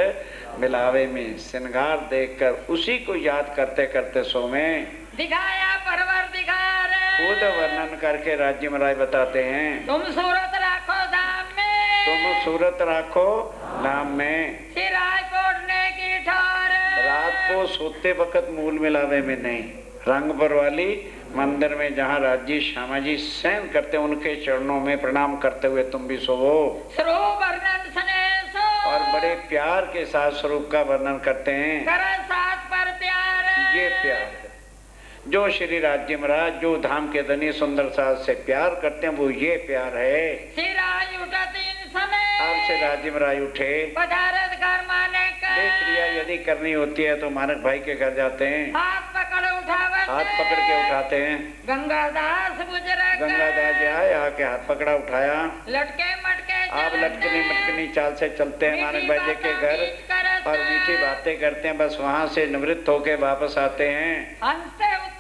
मिलावे में, श्रृंगार देखकर उसी को याद करते करते सोमे। दिखाया परवर दिखार। खुद वर्णन करके राज्य में राय बताते हैं, तुम सूरत राखो धाम में। तुम सूरत राखो नाम में। सिराय कोटने की ठार। रात को सोते वक्त मूल मिलावे में नहीं, रंगपुर वाली मंदिर में जहाँ राज्य श्यामा जी शयन करते, उनके चरणों में प्रणाम करते हुए तुम भी सोवो। स्वरूप वर्णन सने सो। और बड़े प्यार के साथ स्वरूप का वर्णन करते हैं। कर साथ पर प्यार। ये प्यार है जो श्री राज्य महाराज, जो धाम के धनी सुंदर साथ से प्यार करते हैं, वो ये प्यार है। सिराज उठत इन समय। अब से राज्य महाराज उठे, पधारत घर माने का। क्रिया यदि करनी होती है तो मानक भाई के घर जाते हैं, हाथ पकड़ उठावत। हाथ पकड़ के उठाते हैं। गंगादास गुजरक। गंगादास जी आए, आके हाथ पकड़ा उठाया। लटके मटके आप लटकनी मटकनी चाल से चलते हैं मानक भाई जी के घर और मीठी बातें करते हैं, बस वहाँ से निवृत्त होके वापस आते हैं। हंसते उत्तर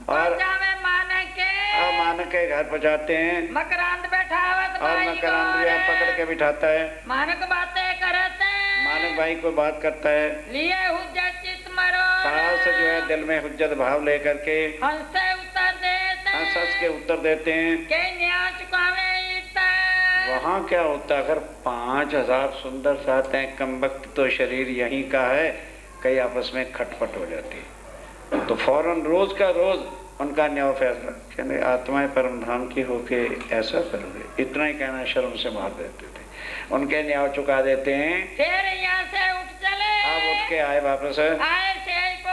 और मानक के। मानक के घर पहुँचाते हैं, मकरांत बैठावत। और मकरांत भी पकड़ के बिठाता है। मानक बातें करते। मानक भाई को बात करता है, लिए हुज्जत चित मरो। सास जो है दिल में हुज्जत भाव लेकर के हंसते उत्तर देते। हंस के उत्तर देते हैं। के न्याय चुकावे इतना। वहाँ क्या होता, अगर 5000 सुंदर साथ हैं, कम वक्त तो शरीर यहीं का है, कई आपस में खटपट हो जाती है, तो फौरन रोज का रोज उनका न्याय फैसला, कहने आत्माएं परम धाम की होके ऐसा करोगे, इतना ही कहना शर्म से मार देते थे, उनके न्याय चुका देते हैं। फिर यहाँ से उठ चले। अब उठ के आए वापस, आए सेज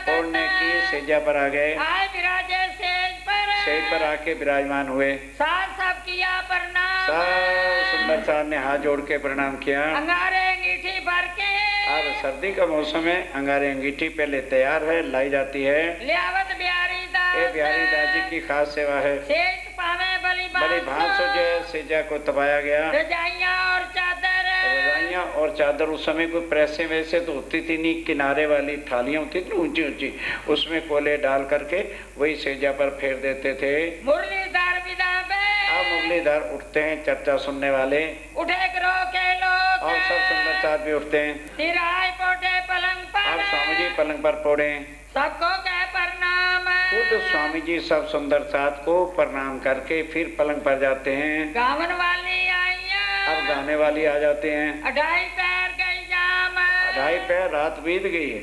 कोड़ने की सेजा पर आ गए। आए विराजे सेज पर आके विराजमान हुए। साथ सब किया प्रणाम। सब सुंदर साहब ने हाथ जोड़ के प्रणाम किया। अंगारे अंगीठी भर के। अब सर्दी का मौसम है, अंगारे अंगीठी पहले तैयार है, लाई जाती है। लियावत बिहारी दास। ये बिहारी दास जी की खास सेवा है। सेज पावे बली भांस जो है सेजा को तपाया गया। रजाइयाँ और चादर। रजाइयाँ और चादर उस समय कोई प्रेसे वैसे तो होती थी नहीं, किनारे वाली थालियां होती थी ऊंची ऊंची, उसमें कोले डाल करके वही सेजा पर फेर देते थे। मुरलीधर विदा पे। अब मुरलीधर उठते हैं, चर्चा सुनने वाले उठे करो के लोग। और सब सुंदर साथ भी उठते हैं। सिराय पोटे पलंग पर। अब स्वामी जी पलंग पर पौड़े, सबको कह प्रणाम। खुद स्वामी जी सब सुंदर साथ को प्रणाम करके फिर पलंग पर जाते हैं। गावन वाली आइया। अब गाने वाली आ जाते हैं। 2.5 पैर गई जाम। 2.5 पैर रात बीत गई है,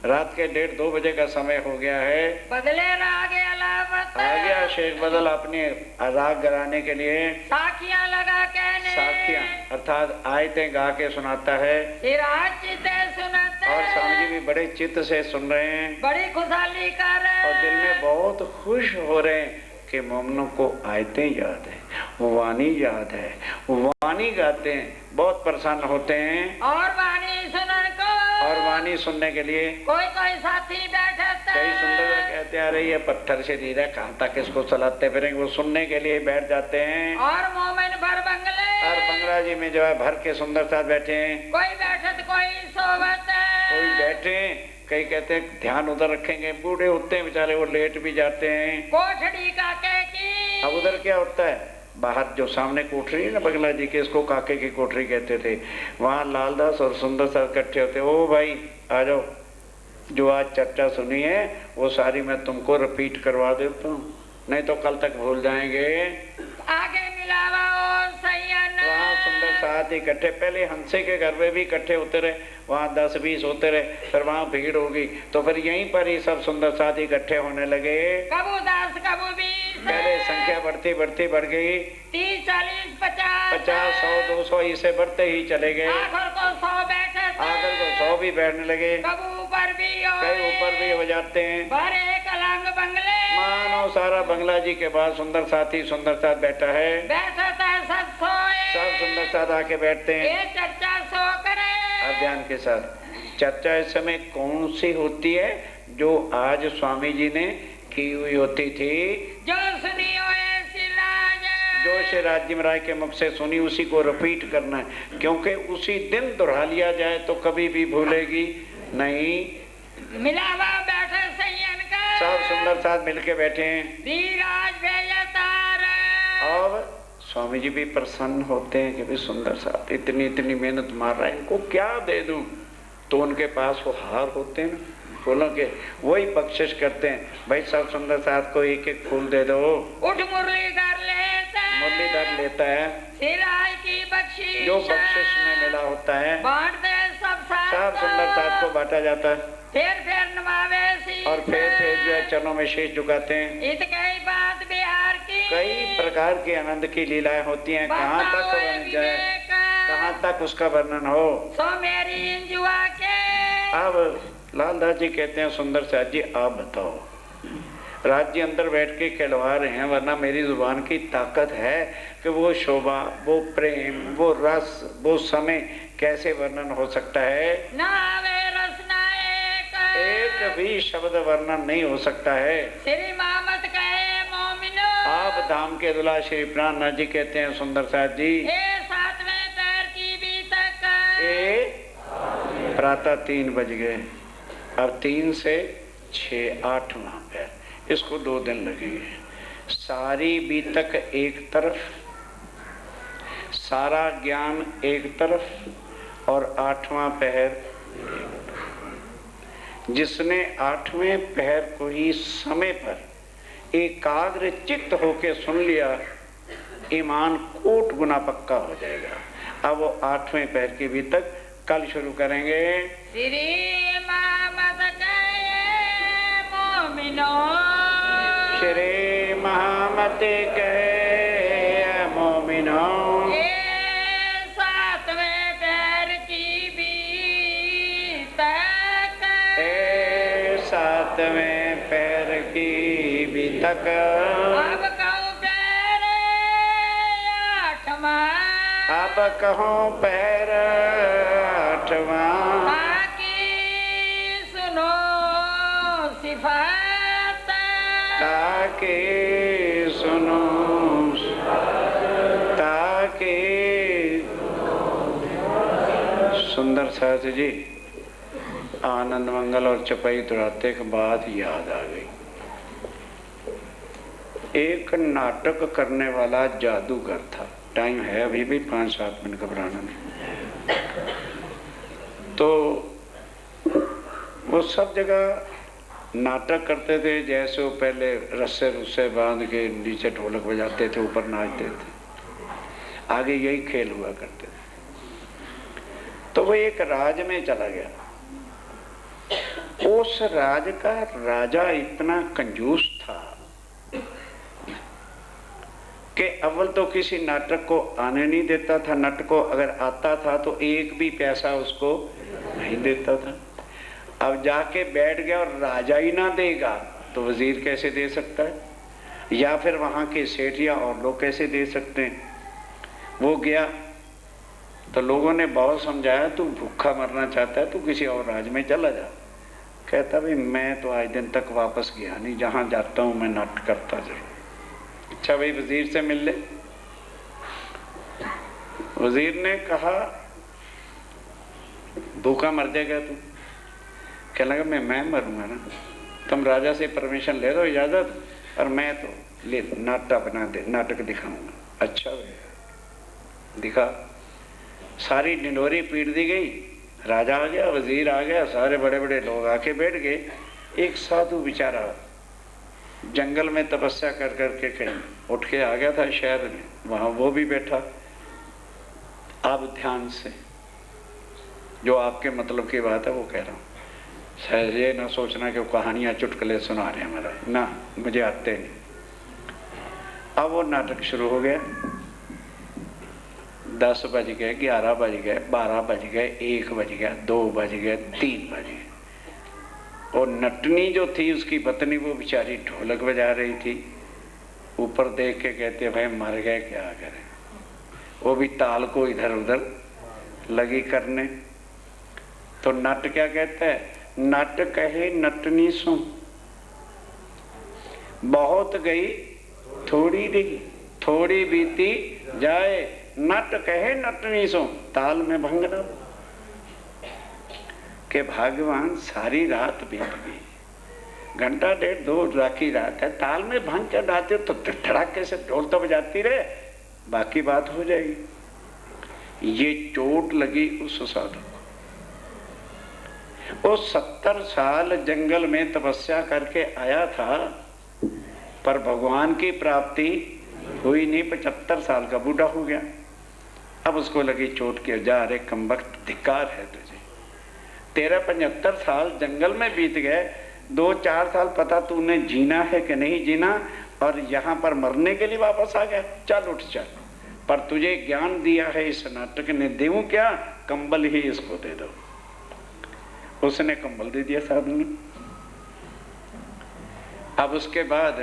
रात के 1:30-2 बजे का समय हो गया है। बदले राग अलावत। आ गया शेख बदल अपने राग गराने के लिए। साखियां लगा कहने। साखियां अर्थात आयतें गा के सुनाता है। सिराज चिते सुनते। और स्वामी जी भी बड़े चित्त से सुन रहे हैं बड़ी खुशहाली कर। और दिल में बहुत खुश हो रहे हैं कि मोमनों को आयतें याद है, वाणी याद है, वाणी गाते हैं, बहुत प्रसन्न होते हैं। और वाणी सुनने को। और वाणी सुनने के लिए कोई कोई साथी बैठे थे। कई सुंदर कहते आ रही है पत्थर से धीरे कहाँ तक इसको चलाते फिरेंगे, वो सुनने के लिए बैठ जाते हैं। और मोमिन भर बंगले। और बंगला जी में जो है भर के सुंदर साथ बैठे हैं। कोई बैठे तो कोई सोवत। कोई बैठे, कई कहते हैं ध्यान उधर रखेंगे, बूढ़े होते हैं बेचारे, वो लेट भी जाते हैं। कोठड़ी का की। अब उधर क्या होता है, बाहर जो सामने कोठरी है ना बंगला जी के, इसको काके की कोठरी कहते थे, वहाँ लालदास और सुंदर साथ इकट्ठे होते। ओ भाई आ जाओ, जो आज चर्चा सुनी है वो सारी मैं तुमको रिपीट करवा देता हूँ, नहीं तो कल तक भूल जाएंगे। आगे मिलावा और सैयन। वहाँ सुंदर साथ इकट्ठे, पहले हंसे के घर में भी इकट्ठे होते रहे, वहाँ 10-20 होते रहे, फिर वहाँ भीड़ होगी, तो फिर यहीं पर ही सब सुंदर साथ इकट्ठे होने लगे। कबू दास कबू भी पहले संख्या बढ़ती बढ़ती बढ़ गई, 30, 40, 50, 50, 100, 200 इसे बढ़ते ही चले गए। आखिर को 100 बैठे थे। आखिर को 100 भी बैठने लगे, कभी ऊपर भी हो कई ऊपर भी हो जाते हैं। पर एक अलंग बंगले मानो सारा बंगला जी के बाद सुंदर साथी सुंदर साथ बैठा है, बैठा था सब सोए, सब सुंदर साथ आके बैठते हैं। ये चर्चा सो करे। अब ध्यान के साथ चर्चा इस समय कौन सी होती है? जो आज स्वामी जी ने की हुई होती थी, जो सुनी हो ऐसी लाज, जो श्री राज्य महाराज के मुख से सुनी उसी को रिपीट करना है, क्योंकि उसी दिन दोहरा लिया जाए तो कभी भी भूलेगी नहीं। मिलावा बैठे सैयन का, सब सुंदर साथ मिलके बैठे हैं। धीराज भेजे तार। और स्वामी जी भी प्रसन्न होते हैं कि भी सुंदर साथ इतनी इतनी मेहनत मार रहा है, इनको क्या दे दूं? तो उनके पास वो हार होते हैं, फूलों के, वही बख्शिश करते हैं। भाई सब सुंदर साथ को एक एक फूल दे दो। उठ मुरलीधर लेता, मुरलीधर लेता है, सिराय की बख्शिश, जो बख्शिश में मिला होता है बांट दे सब सब सुंदर साथ को बांटा जाता है। फिर नमावेशी, और फिर जो है चरणों में शीश झुकाते हैं। इत कई बात बिहार की, कई प्रकार के आनंद की लीलाएं होती हैं, कहाँ तक वर्णन जाए, कहाँ तक उसका वर्णन हो। सो मेरी जुआ के। अब लालदास जी कहते हैं सुंदर साथ जी आप बताओ, राज्य अंदर बैठ के खिलवा रहे हैं, वरना मेरी जुबान की ताकत है कि वो शोभा, वो प्रेम, वो रस, वो समय कैसे वर्णन हो सकता है? नावे रसना एक भी शब्द वर्णन नहीं हो सकता है। श्री मामत कहे मोमिनो, आप धाम के दुला श्री प्राणनाथ जी कहते हैं सुंदर साथ जी, सातवें पैर की भी तक, प्रातः 3 बज गए, अब 3 से 6 8वां पैर, इसको 2 दिन लगेंगे। सारी बीतक एक तरफ, सारा ज्ञान एक तरफ और 8वां पहर। जिसने 8वें पहर को ही समय पर एकाग्र चित्त होके सुन लिया, ईमान कोट गुना पक्का हो जाएगा। अब वो 8वें पहर की भी तक कल शुरू करेंगे। श्री मामत कहे मोमिनो, श्री महामत कहे मोमिनो, सातवें पैर की भी तक, 7वें पैर की भी तक, अब कहूँ पैर 8वां, अब कहो पैर 8वां, ताकि सुनो सिफात, ताकि सुनो, ताकि सुंदर साथ जी आनंद मंगल और चपाई तुराते के बाद याद आ गई। एक नाटक करने वाला जादूगर था, टाइम है अभी भी 5-7 मिनट, घबराना नहीं। तो वो सब जगह नाटक करते थे, जैसे वो पहले रस्से रुस्से बांध के नीचे ढोलक बजाते थे, ऊपर नाचते थे, आगे यही खेल हुआ करते थे। तो वो एक राज में चला गया। उस राज का राजा इतना कंजूस था कि अव्वल तो किसी नाटक को आने नहीं देता था, नट को अगर आता था तो एक भी पैसा उसको नहीं देता था। अब जाके बैठ गया और राजा ही ना देगा तो वजीर कैसे दे सकता है, या फिर वहां के सेठ या और लोग कैसे दे सकते हैं। वो गया तो लोगों ने बहुत समझाया, तू भूखा मरना चाहता है तो किसी और राज में चला जा। कहता भाई मैं तो आज दिन तक वापस गया नहीं, जहां जाता हूं मैं नाटक करता जरूर। अच्छा भाई वजीर से मिल ले। वजीर ने कहा भूखा मर जाएगा तू? कहने लगा मैं मरूंगा ना, तुम राजा से परमिशन ले दो, इजाजत, और मैं तो ले नाटक बना दे, नाटक दिखाऊंगा। अच्छा भैया दिखा। सारी डिंडोरी पीट दी गई, राजा आ गया, वजीर आ गया, सारे बड़े बड़े लोग आके बैठ गए। एक साधु बेचारा जंगल में तपस्या कर करके कहीं उठ के आ गया था शहर में, वहां वो भी बैठा। अब ध्यान से जो आपके मतलब की बात है वो कह रहा हूँ, शायद ये ना सोचना कि वो कहानियां चुटकुले सुना रहे हैं, हमारा ना, मुझे आते नहीं। अब वो नाटक शुरू हो गया। 10 बज गए, 11 बज गए, 12 बज गए, 1 बज गया, 2 बज गए, 3 बज गए। और नटनी जो थी उसकी पत्नी, वो बेचारी ढोलक बजा रही थी। ऊपर देख के कहते भाई मर गए, क्या करें। वो भी ताल को इधर उधर लगी करने। तो नट क्या कहता है, नट कहे नटनी सो, बहुत गई थोड़ी रही, थोड़ी बीती जाए। नट कहे नटनी सो, ताल में भंग न के भगवान सारी रात बीत गई, घंटा डेढ़ 2 राखी रात है, ताल में भंग कर डालते हो तो धड़ाके से ढोल तो बजाती रहे, बाकी बात हो जाएगी। ये चोट लगी उस साधु को। वो 70 साल जंगल में तपस्या करके आया था, पर भगवान की प्राप्ति हुई नहीं। 75 साल का बूढ़ा हो गया। अब उसको लगी चोट के, जा रे कमबख्त, धिक्कार है तुझे। तेरा 75 साल जंगल में बीत गए, 2-4 साल पता तूने जीना है कि नहीं जीना, और यहाँ पर मरने के लिए वापस आ गया। चल उठ चल, पर तुझे ज्ञान दिया है इस नाटक ने, देऊं क्या, कंबल ही इसको दे दो। उसने कंबल दे दिया साधु ने। अब उसके बाद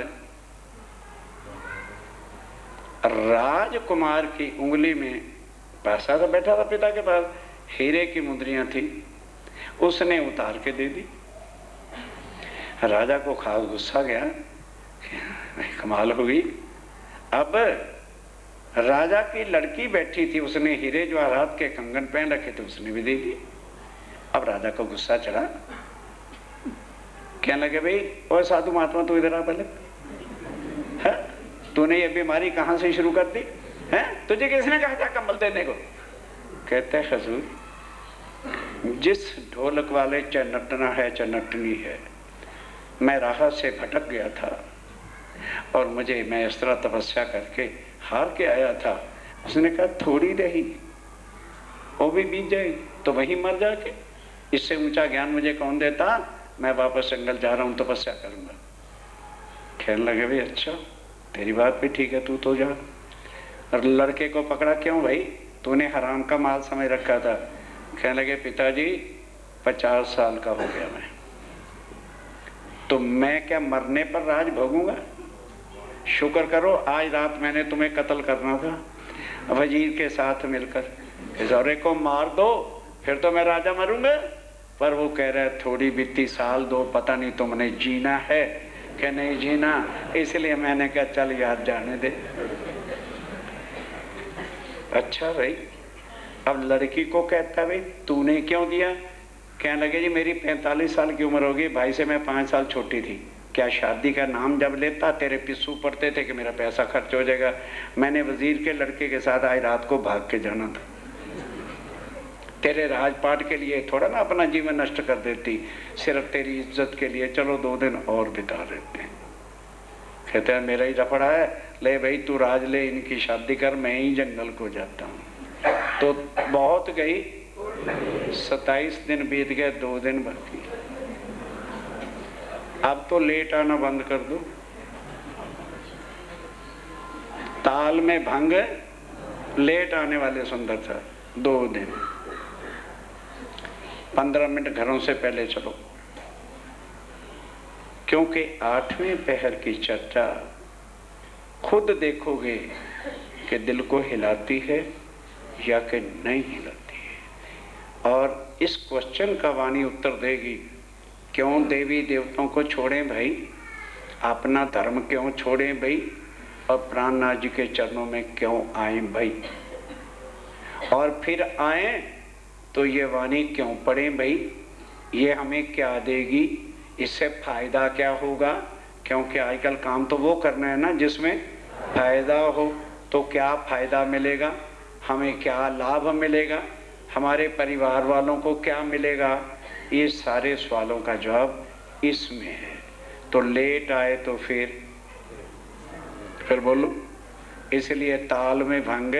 राजकुमार की उंगली में पैसा तो बैठा था पिता के पास, हीरे की मुद्रियां थी, उसने उतार के दे दी। राजा को खास गुस्सा गया, कमाल हो गई। अब राजा की लड़की बैठी थी, उसने हीरे जवाहरात के कंगन पहन रखे थे, उसने भी दे दी। अब राजा को गुस्सा चढ़ा, कहने लगे भाई और साधु महात्मा तू इधर आ, पहले है तूने ये बीमारी कहां से शुरू कर दी है, तुझे किसने कहा था कंबल देने को। कहते हैं हजूर, जिस ढोलक वाले चाहे नटना है चाहे नटनी है, मैं राह से भटक गया था और मैं इस तरह तपस्या करके हार के आया था। उसने कहा थोड़ी रही, वो भी बीत जाएगी, तो वहीं मर जाके, इससे ऊंचा ज्ञान मुझे कौन देता, मैं वापस जंगल जा रहा हूं, तपस्या करूंगा। कहने लगे भाई अच्छा तेरी बात भी ठीक है, तू तो जा। और लड़के को पकड़ा, क्यों भाई तूने हराम का माल समझ रखा था। कहने लगे पिताजी 50 साल का हो गया मैं, तो मैं क्या मरने पर राज भोगूंगा। शुक्र करो आज रात मैंने तुम्हें कत्ल करना था वजीर के साथ मिलकर, जोरे को मार दो फिर तो मैं राजा मरूंगा। पर वो कह रहा है थोड़ी बीती साल दो, पता नहीं तुमने जीना है कि नहीं जीना, इसलिए मैंने कहा चल यार जाने दे। अच्छा भाई, अब लड़की को कहता भाई तूने क्यों दिया। कहने लगे जी मेरी 45 साल की उम्र होगी, भाई से मैं 5 साल छोटी थी, क्या शादी का नाम जब लेता तेरे पिस्सू पड़ते थे कि मेरा पैसा खर्च हो जाएगा। मैंने वजीर के लड़के के साथ आज रात को भाग के जाना था, तेरे राजपाट के लिए थोड़ा ना अपना जीवन नष्ट कर देती, सिर्फ तेरी इज्जत के लिए, चलो 2 दिन और बिता देते हैं। कहते हैं मेरा ही रफड़ा है, ले भाई तू राज ले, इनकी शादी कर, मैं ही जंगल को जाता हूँ। तो बहुत गई, 27 दिन बीत गए, 2 दिन बाकी। अब तो लेट आना बंद कर दो, ताल में भंग, लेट आने वाले सुंदर था। 2 दिन 15 मिनट घरों से पहले चलो, क्योंकि 8वें पहर की चर्चा खुद देखोगे कि दिल को हिलाती है या कि नहीं हिलाती है। और इस क्वेश्चन का वाणी उत्तर देगी, क्यों देवी देवताओं को छोड़ें भाई, अपना धर्म क्यों छोड़ें भाई, और प्राणनाथ जी के चरणों में क्यों आए भाई, और फिर आए तो ये वाणी क्यों पढ़ें भाई, ये हमें क्या देगी, इससे फायदा क्या होगा। क्योंकि आजकल काम तो वो करना है ना जिसमें फायदा हो। तो क्या फायदा मिलेगा, हमें क्या लाभ मिलेगा, हमारे परिवार वालों को क्या मिलेगा, ये सारे सवालों का जवाब इसमें है। तो लेट आए तो फिर बोलो, इसलिए ताल में भंग